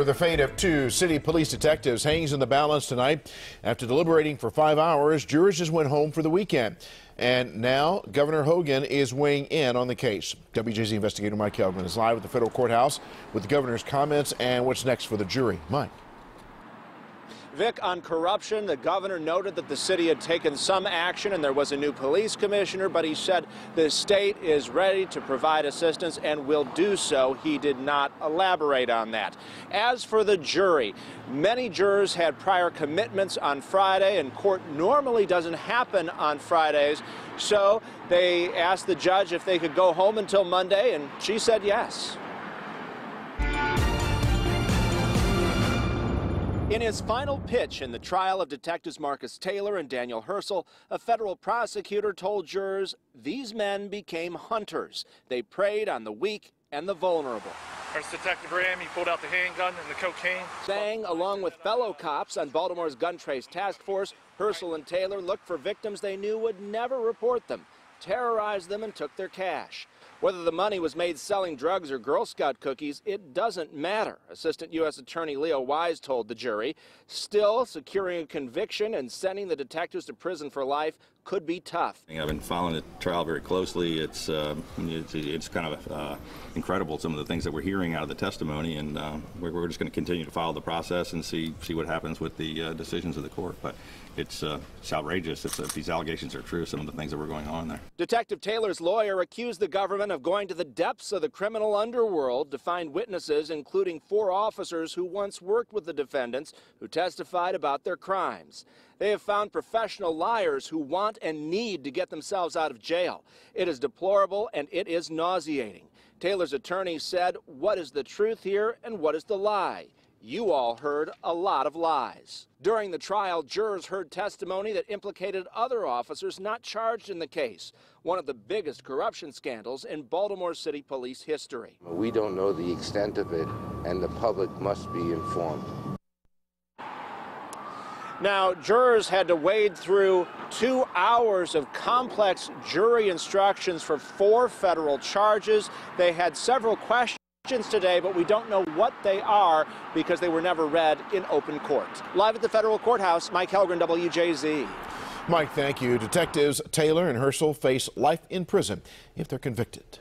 The fate of two city police detectives hangs in the balance tonight. After deliberating for 5 hours, jurors just went home for the weekend. And now Governor Hogan is weighing in on the case. WJZ investigator Mike Helgman is live at the federal courthouse with the governor's comments and what's next for the jury. Mike. Vic, on corruption, the governor noted that the city had taken some action and there was a new police commissioner, but he said the state is ready to provide assistance and will do so. He did not elaborate on that. As for the jury, many jurors had prior commitments on Friday, and court normally doesn't happen on Fridays, so they asked the judge if they could go home until Monday, and she said yes. In his final pitch in the trial of detectives Marcus Taylor and Daniel Herschel, a federal prosecutor told jurors these men became hunters. They preyed on the weak and the vulnerable. There's Detective Ram, he pulled out the handgun and the cocaine. Saying, along with fellow cops on Baltimore's gun trace task force, Herschel and Taylor looked for victims they knew would never report them, terrorized them, and took their cash. Whether the money was made selling drugs or Girl Scout cookies, it doesn't matter, Assistant U.S. Attorney Leo Wise told the jury. Still, securing a conviction and sending the detectives to prison for life could be tough. I've been following the trial very closely. It's kind of incredible, some of the things that we're hearing out of the testimony, and we're just going to continue to follow the process and see what happens with the decisions of the court. But it's outrageous if these allegations are true, some of the things that were going on there. Detective Taylor's lawyer accused the government of going to the depths of the criminal underworld to find witnesses, including 4 officers who once worked with the defendants who testified about their crimes. They have found professional liars who want and need to get themselves out of jail. It is deplorable and it is nauseating. Taylor's attorney said, what is the truth here and what is the lie? You all heard a lot of lies. During the trial, jurors heard testimony that implicated other officers not charged in the case, one of the biggest corruption scandals in Baltimore City Police history. We don't know the extent of it, and the public must be informed. Now, jurors had to wade through 2 hours of complex jury instructions for 4 federal charges. They had several questions today, but we don't know what they are because they were never read in open court. Live at the federal courthouse, Mike Helgren, WJZ. Mike, thank you. Detectives Taylor and Herschel face life in prison if they're convicted.